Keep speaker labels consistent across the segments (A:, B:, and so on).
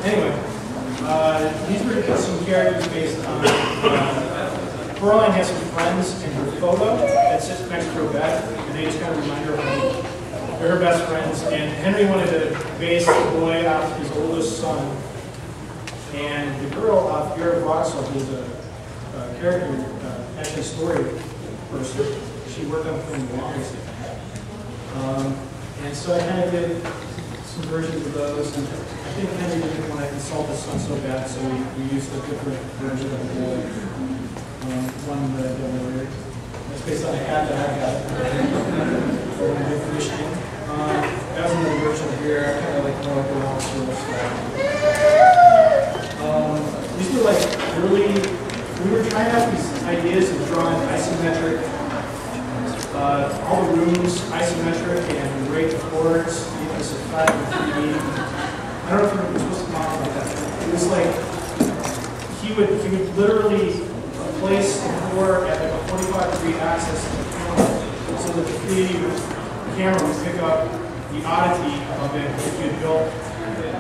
A: Anyway, these were some characters based on Coraline has some friends in her photo that sits next to her bed, and they just kind of remind her of they're her best friends. And Henry wanted to base the boy off his oldest son, and the girl off Vera Vauxhall, who's a character, actually story person. She worked on film the longest, I think. And so I kind of did some versions of those, and I think Henry didn't want to insult his son so bad, so we used a different version of the boy. One that I don't know where. That's based on a hat that I got from Michigan. That was another version here. I kind of like more like the long sort of style. These were like early. We were trying out these ideas of drawing isometric. All the rooms isometric and rate the chords, even this effect in 3D. I don't know if we were supposed to talk about that. It was like he would literally place the floor at like a 45-degree axis of the camera, so that the 3D camera would pick up the oddity of it if you had built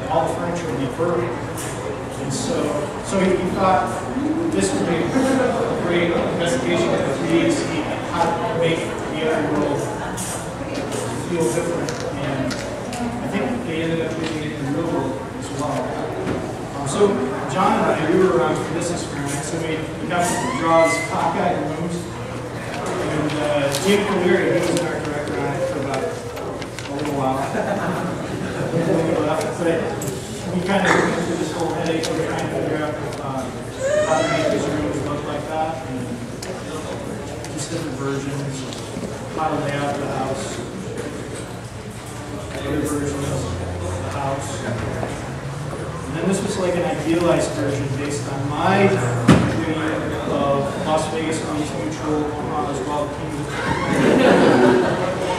A: all the furniture would be vertical. And so he thought this would be a great investigation of the 3D to see how to make the other world feel different. And I think they ended up using it in the real world as well. So John and I, we were around for this experiment, so we got to draw these cockeyed rooms. And Jim O'Leary, he was our director on it for about a little while. But we kind of went through this whole headache of trying to figure out how to make these rooms look like that. And just different versions, how to lay out the house, other versions of the house. And then this was like an idealized version based on my dream of Las Vegas meets Mutual, Omaha as well.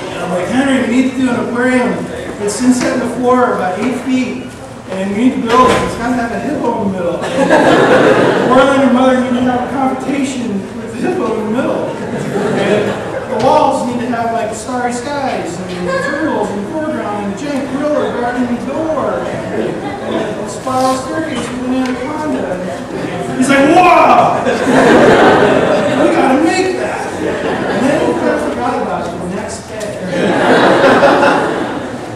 A: And I'm like, Henry, we need to do an aquarium that's inset in the floor about 8 feet. And we need to build it. It's got to have a hippo in the middle. Coraline and her mother need to have a confrontation with the hippo in the middle. And the walls need to have like starry skies and turtles in the foreground and a giant gorilla guarding the door. And a spiral staircase with an anaconda. He's like, whoa! We gotta make that! And then we kind of forgot about it the next day.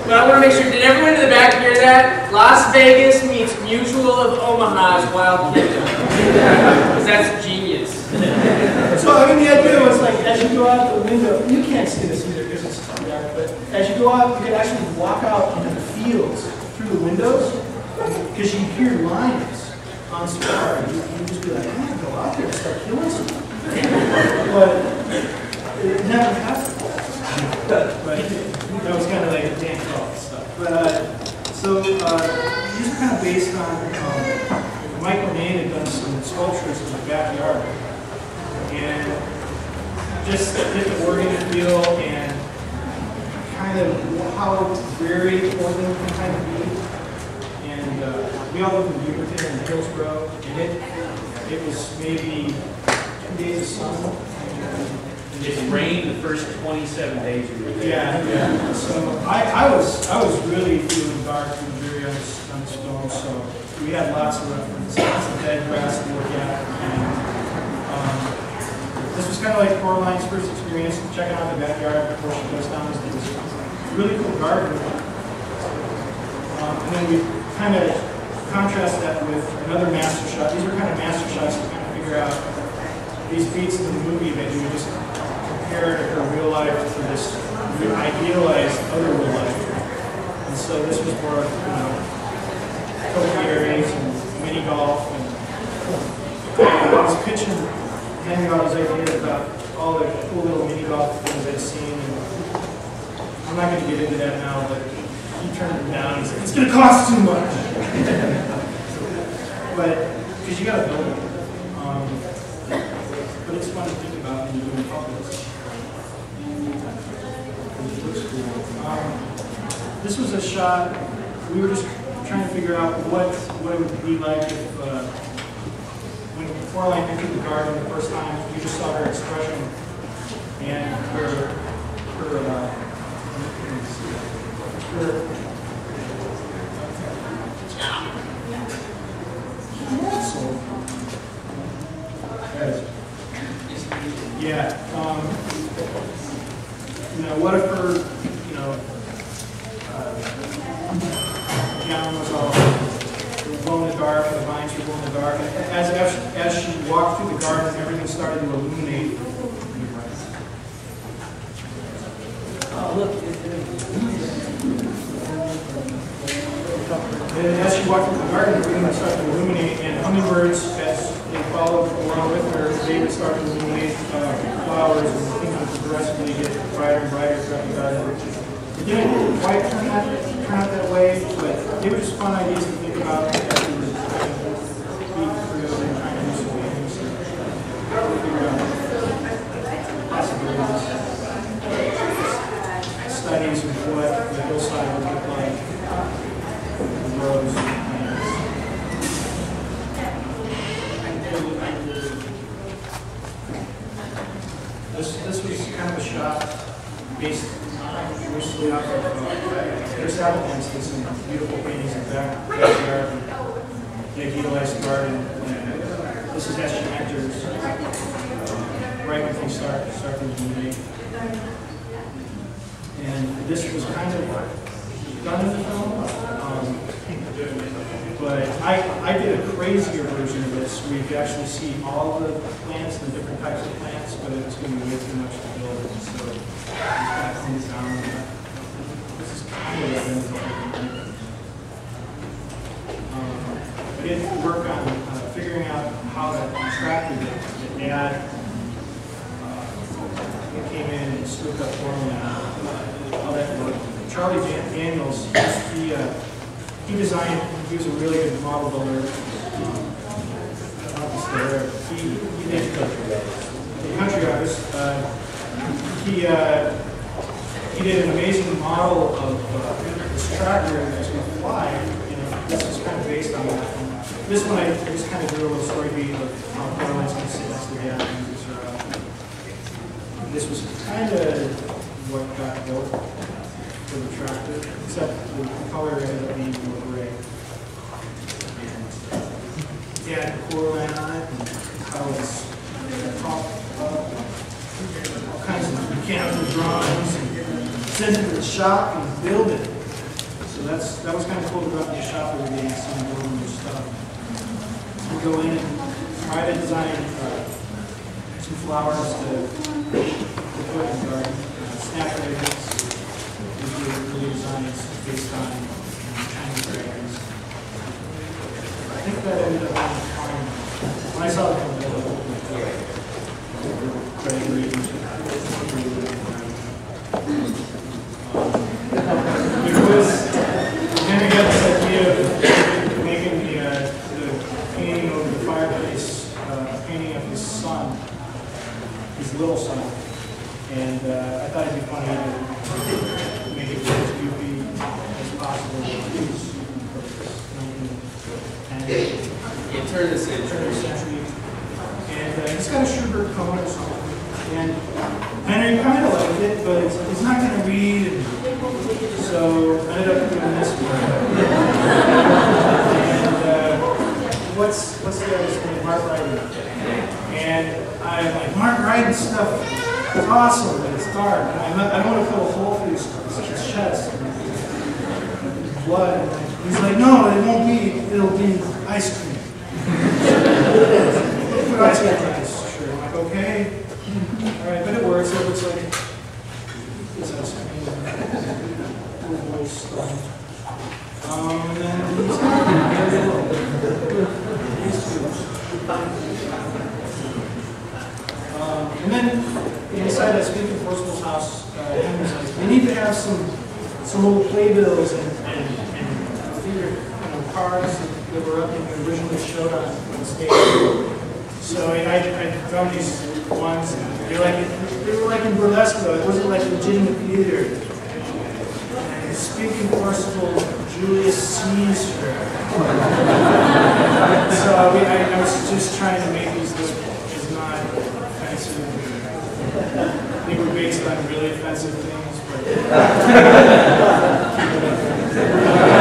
B: But I want to make sure, did everyone in the back hear that? Las Vegas meets Mutual of Omaha's Wild Kingdom. Because that's genius.
A: So I mean, the idea was like, as you go out the window, you can't see this either because it's too dark, but as you go out, you can actually walk out into the fields through the windows because you hear lions on spar. You just be like, I'm going to go out there and start killing someone. But it never happened. But that was kind of like a Dan Krall stuff. But so these are kind of based on Mike Lane had done some sculptures in the backyard, and just get the organ feel and kind of how varied Portland can kind of be. And we all live in Beaverton and Hillsborough, and it was maybe 2 days of sun.
C: It rained the first 27 days we were there.
A: Yeah. So I was really feeling dark and dreary on stone, so we had lots of reference, lots of dead grass to look at. And this was kind of like Coraline's first experience checking out the backyard before she goes down this really cool garden. And then we kind of contrast that with another master shot. These were kind of master shots to kind of figure out these beats in the movie that you would just compare to her real life to this idealized other real life. And so this was more, topiaries and mini golf. And I was pitching Henry all his ideas about all the cool little mini golf things I'd seen. And I'm not going to get into that now, but he turned it down. He said, it's going to cost too much. But, because you got to build it. But it's fun to think about when you're doing publics. It looks cool. This was a shot, we were just trying to figure out what it would be like if, when Coraline entered the garden the first time, you just saw her expression and her glow in the dark, and the vines would glow in the dark. And as she walked through the garden, everything started to illuminate.
D: Oh, look.
A: And as she walked through the garden, everything started to illuminate, and hummingbirds, as they followed along with her, they would start to illuminate flowers, and things would progressively get brighter and brighter throughout the garden. It didn't quite turn out that way, but they were just fun ideas to think about as we were trying to be creative and trying to do some things and figure out possibilities. Studies of what the hillside would look like, the roads, and plants. This was kind of a shot based mostly off of Chris Appelhans did some beautiful paintings in the backyard. They utilized the garden. This is as she enters, right when things start to illuminate. And this was kind of done in the film, but I did a crazier version of this where you could actually see all the plants and the different types of plants, but it was going to be way too much to build. So just kind of cleans down. This is kind of I did work on figuring out how to contract it. The ad came in and scooped up formally how that worked. Charlie Daniels, he designed, he was a really good model builder. He did the country artist. He did an amazing model of this tractor that's going to fly. This is kind of based on that. This one I just kind of drew a little story beat of how Coraline's going to sit next to the guy and use her out. This was kind of what got built for the tractor, except the color ended up being more gray. Yeah, Coraline on it, and how it's all kinds of mechanical drawings, and send it to the shop and build it. So that was kind of cool to go out to the shop every day and see them building their stuff. We go in and try to design some flowers to put in the garden, snapdragons. Really designs based on Chinese dragons. I think that ended up being fine. When I saw the film, then we got this idea of making the painting over the fireplace, painting of his son, his little son. And I thought it'd be funny to make it as goofy as possible. And
B: turn this in.
A: Turn this century. And it's got a Schuhler cone or something. And I kind of liked it, but it's not going to read. And so I ended up doing this one. And what's the other's name? Mark Ryden. And I'm like, Mark Ryden stuff. It's awesome, but it's dark. I don't want to put a hole through his chest. Blood. He's like, no, it won't be. It'll be ice cream. Put ice cream on this shirt. I'm like, okay. All right, but it works. It looks like it's ice cream. Little boy stuff. And then and then inside that speaking Forcible's house, Henry's like, we need to have some little playbills and theater cars that were up and originally showed on stage. So I found these ones, and they were like in burlesque though. It wasn't like legitimate theater. And speaking Forcible, Julius Caesar. So I was just trying to make these look as not offensive. They were based on really offensive things, but